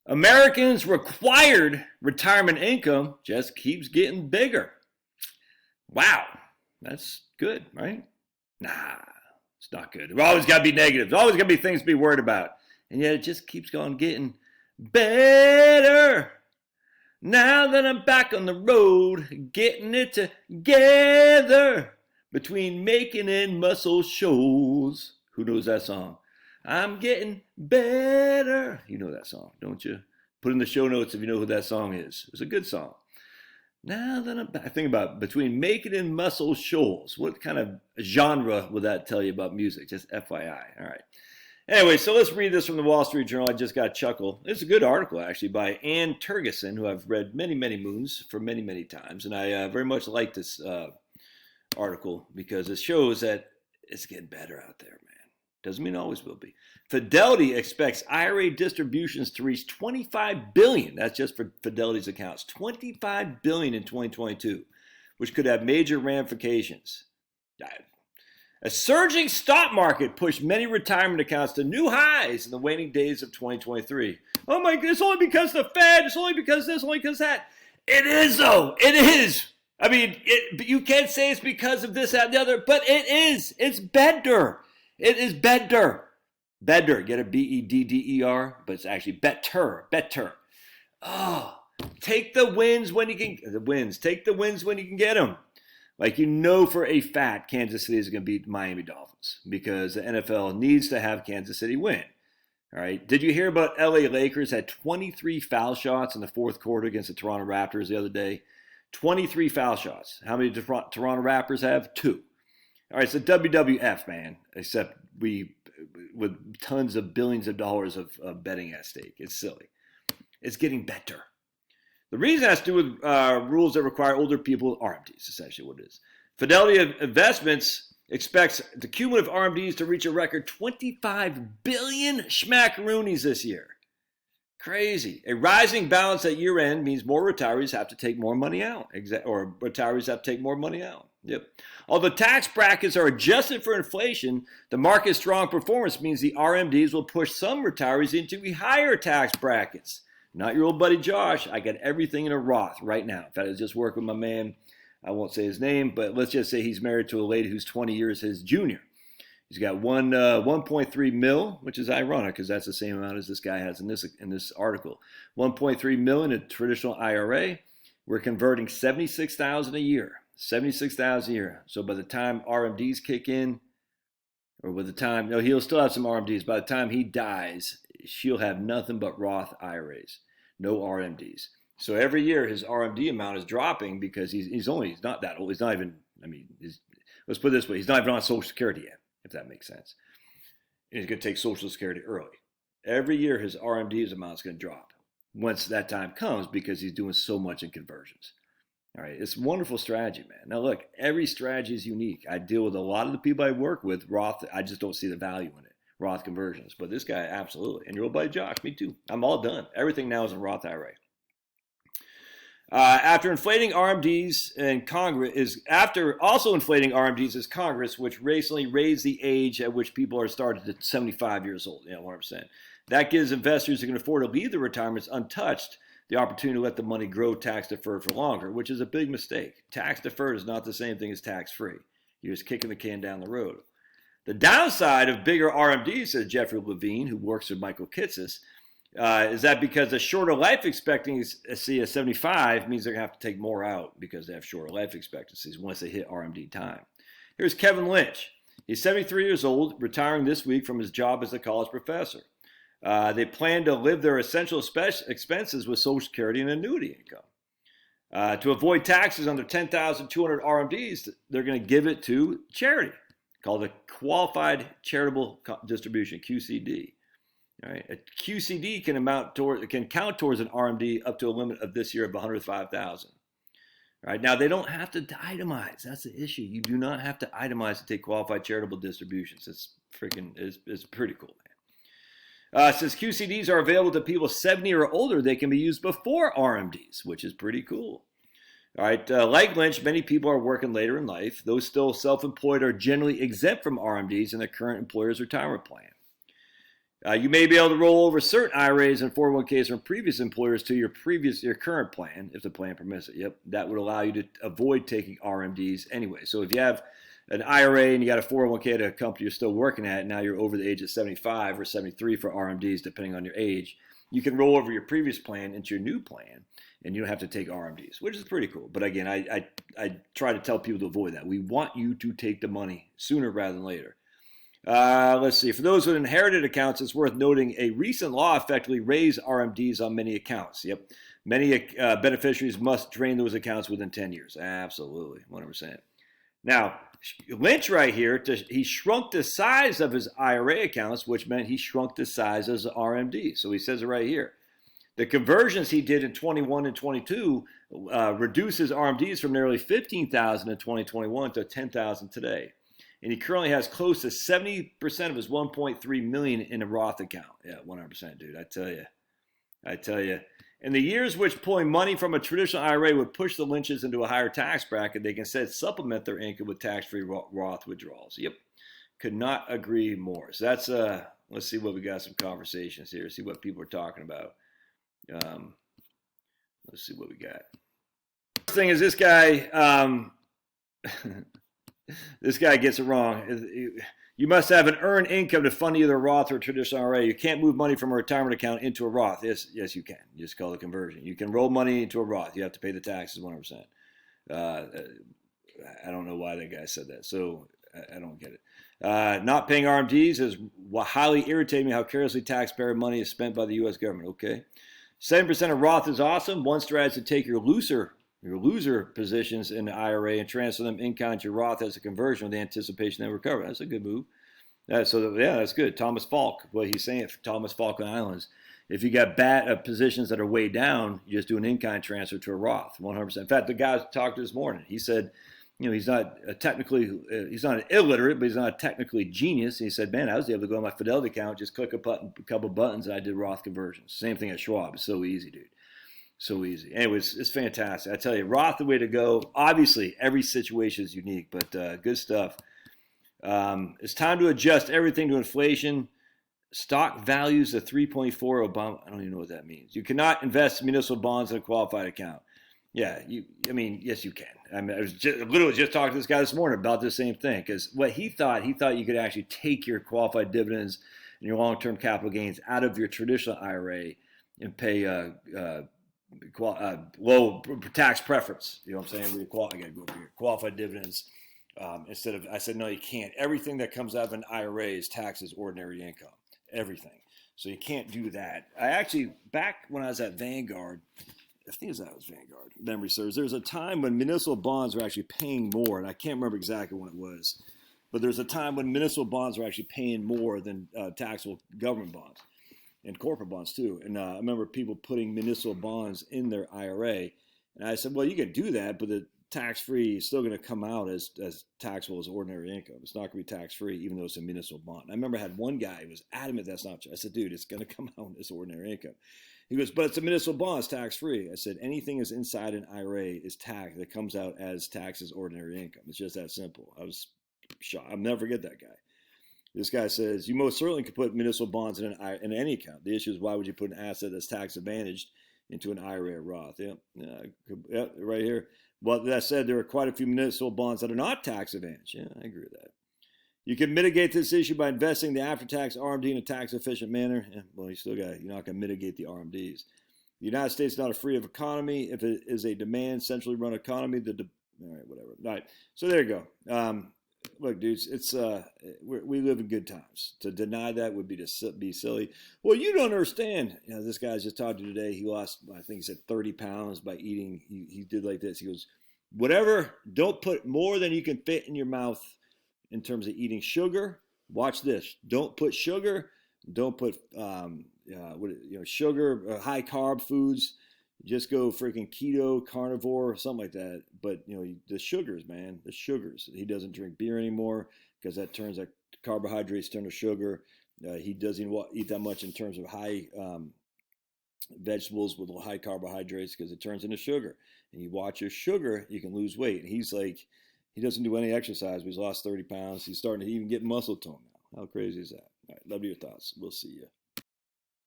Americans' required retirement income just keeps getting bigger. Wow, that's good, right? Nah, it's not good. There's always got to be negatives. There's always got to be things to be worried about. And yet it just keeps on getting better. Now that I'm back on the road, getting it together between making and muscle shoals. Who knows that song? I'm getting better. You know that song, don't you? Put in the show notes if you know who that song is. It's a good song. Now that I'm back, think about between making and muscle shoals. What kind of genre would that tell you about music? Just FYI. All right. Anyway, so let's read this from the Wall Street Journal. I just got a chuckle. It's a good article, actually, by Ann Tergeson, who I've read many, many moons for many, many times. And I very much like this article because it shows that it's getting better out there, man. Doesn't mean it always will be. Fidelity expects IRA distributions to reach $25 billion. That's just for Fidelity's accounts. $25 billion in 2022, which could have major ramifications. A surging stock market pushed many retirement accounts to new highs in the waning days of 2023. Oh my goodness, it's only because the Fed, it's only because this, only because that. It is though, it is. I mean, you can't say it's because of this, that, and the other, but it is. It's better. It is better. Better, get a B-E-D-D-E-R, but it's actually better. Oh, take the wins when you can, take the wins when you can get them. Like, you know for a fact Kansas City is going to beat Miami Dolphins because the NFL needs to have Kansas City win. All right. Did you hear about LA Lakers had 23 foul shots in the fourth quarter against the Toronto Raptors the other day? 23 foul shots. How many did Toronto Raptors have? 2. All right, so WWF, man, except with tons of billions of dollars of betting at stake. It's silly. It's getting better. The reason has to do with rules that require older people, RMDs, essentially what it is. Fidelity Investments expects the cumulative RMDs to reach a record 25 billion schmackaroonies this year. Crazy. A rising balance at year end means more retirees have to take more money out. Or retirees have to take more money out. Yep. Although tax brackets are adjusted for inflation, the market's strong performance means the RMDs will push some retirees into higher tax brackets. Not your old buddy Josh. I got everything in a Roth right now. In fact, I just worked with my man. I won't say his name, but let's just say he's married to a lady who's 20 years his junior. He's got 1.3 mil, which is ironic because that's the same amount as this guy has in this article. 1.3 mil in a traditional IRA. We're converting 76,000 a year. 76,000 a year. So by the time RMDs kick in, or by the time, no, he'll still have some RMDs. By the time he dies, she'll have nothing but Roth IRAs, no RMDs. So every year his RMD amount is dropping because he's not that old. He's not even, let's put it this way, he's not even on Social Security yet, if that makes sense. And he's going to take Social Security early. Every year his RMD's amount is going to drop once that time comes because he's doing so much in conversions. All right, it's a wonderful strategy, man. Now, look, every strategy is unique. I deal with a lot of the people I work with, Roth, I just don't see the value in it, Roth conversions. But this guy, absolutely. And your old buddy Josh, me too. I'm all done. Everything now is in Roth IRA. After inflating RMDs in Congress is Congress, which recently raised the age at which people are started to 75 years old, 100%. That gives investors who can afford to leave their retirements untouched the opportunity to let the money grow tax deferred for longer, which is a big mistake. Tax deferred is not the same thing as tax free. You're just kicking the can down the road. The downside of bigger RMDs, says Jeffrey Levine, who works with Michael Kitces, is that because the shorter life expectancy of 75 means they're going to have to take more out because they have shorter life expectancies once they hit RMD time. Here's Kevin Lynch. He's 73 years old, retiring this week from his job as a college professor. They plan to live their essential expenses with Social Security and annuity income. To avoid taxes under 10,200 RMDs, they're going to give it to charity, called a Qualified Charitable Distribution, QCD. All right, a QCD can count towards an RMD up to a limit of this year of 105,000. All right, now they don't have to itemize. That's the issue. You do not have to itemize to take qualified charitable distributions. It's pretty cool, man. Since QCDs are available to people 70 or older, they can be used before RMDs, which is pretty cool. All right, like Lynch, many people are working later in life. Those still self-employed are generally exempt from RMDs in their current employer's retirement plan. You may be able to roll over certain IRAs and 401ks from previous employers to your current plan, if the plan permits it. Yep, that would allow you to avoid taking RMDs anyway. So if you have an IRA and you got a 401k at a company you're still working at, and now you're over the age of 75 or 73 for RMDs, depending on your age, you can roll over your previous plan into your new plan, and you don't have to take RMDs, which is pretty cool. But again, I try to tell people to avoid that. We want you to take the money sooner rather than later. Let's see. For those with inherited accounts, it's worth noting a recent law effectively raised RMDs on many accounts. Yep. Many beneficiaries must drain those accounts within 10 years. Absolutely. 100%. Now, Lynch right here, he shrunk the size of his IRA accounts, which meant he shrunk the size of his RMD. So he says it right here. The conversions he did in 21 and 22 reduced his RMDs from nearly 15,000 in 2021 to 10,000 today. And he currently has close to 70% of his 1.3 million in a Roth account. Yeah, 100%, dude. I tell you. In the years which pulling money from a traditional IRA would push the Lynches into a higher tax bracket, they can instead supplement their income with tax-free Roth withdrawals. Yep, could not agree more. So that's let's see what we got. Some conversations here. See what people are talking about. Let's see what we got. First thing is this guy. This guy gets it wrong. You must have an earned income to fund either a Roth or a traditional IRA. You can't move money from a retirement account into a Roth. Yes, you can. You just call it conversion. You can roll money into a Roth. You have to pay the taxes 100%. I don't know why that guy said that, so I don't get it. Not paying RMDs is highly irritating me how carelessly taxpayer money is spent by the U.S. government. Okay. 7% of Roth is awesome. One strategy is to take your loser positions in the IRA and transfer them in kind to your Roth as a conversion with the anticipation they recover. That's a good move. That's good. Thomas Falk, what he's saying, Thomas Falkland Islands. If you got bad positions that are way down, you just do an in-kind transfer to a Roth, 100%. In fact, the guy I talked to this morning, he said, he's not he's not an illiterate, but he's not a technically genius. And he said, man, I was able to go on my Fidelity account, just click a couple buttons, and I did Roth conversions. Same thing at Schwab. It's so easy, dude. So easy. Anyways, it's fantastic. I tell you, Roth, the way to go. Obviously, every situation is unique, but good stuff. It's time to adjust everything to inflation. Stock values of 3.4 Obama. I don't even know what that means. You cannot invest in municipal bonds in a qualified account. Yeah, yes, you can. I was literally just talking to this guy this morning about the same thing, because what he thought you could actually take your qualified dividends and your long-term capital gains out of your traditional IRA and pay low tax preference. You know what I'm saying? I gotta go over here. Qualified dividends. Instead of, I said, no, you can't. Everything that comes out of an IRA is taxed as ordinary income. Everything. So you can't do that. I actually, back when I was at Vanguard, I think that was Vanguard, memory serves, there was a time when municipal bonds were actually paying more, and I can't remember exactly when it was, but there's a time when municipal bonds were actually paying more than taxable government bonds and corporate bonds too. And I remember people putting municipal bonds in their IRA, and I said, well, you can do that, but the tax-free is still going to come out as taxable as ordinary income. It's not going to be tax-free, even though it's a municipal bond. I remember I had one guy who was adamant that's not true. I said, dude, it's going to come out as ordinary income. He goes, but it's a municipal bond, it's tax-free. I said, anything that's inside an IRA is tax that comes out as tax as ordinary income. It's just that simple. I was shocked. I'll never forget that guy. This guy says, you most certainly could put municipal bonds in any account. The issue is, why would you put an asset that's tax advantaged into an IRA or Roth? Yeah, right here. Well, that said, there are quite a few municipal bonds that are not tax advantaged. Yeah, I agree with that. You can mitigate this issue by investing the after-tax RMD in a tax-efficient manner. Yeah, well, you're not going to mitigate the RMDs. The United States is not a free economy. If it is a demand, centrally run economy, all right, whatever. All right, so there you go. Look, dudes, it's we live in good times. To deny that would be silly. Well, you don't understand. This guy's just talked to today. He lost, I think he said 30 pounds by eating. He did like this. He goes, whatever. Don't put more than you can fit in your mouth in terms of eating sugar. Watch this. Don't put sugar. Don't put sugar, high carb foods. Just go freaking keto, carnivore, something like that. But, the sugars, man, the sugars. He doesn't drink beer anymore because that turns like carbohydrates turn to sugar. He doesn't eat that much in terms of high vegetables with high carbohydrates because it turns into sugar. And you watch your sugar, you can lose weight. And he's like, he doesn't do any exercise, but he's lost 30 pounds. He's starting to even get muscle tone now. How crazy is that? All right, love your thoughts. We'll see you.